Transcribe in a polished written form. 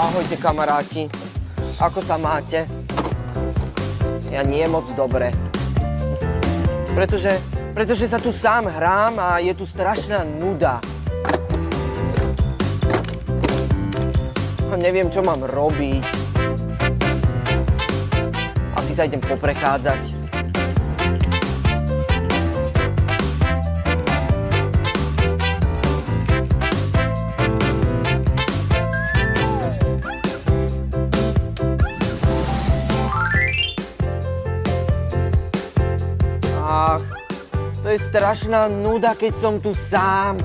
Ahojte kamaráti, ako sa máte? Ja nie moc dobre. Pretože sa tu sám hrám a je tu strašná nuda. A neviem, čo mám robiť. Asi sa idem poprechádzať. Ach, to je strašná nuda, keď som tu sám.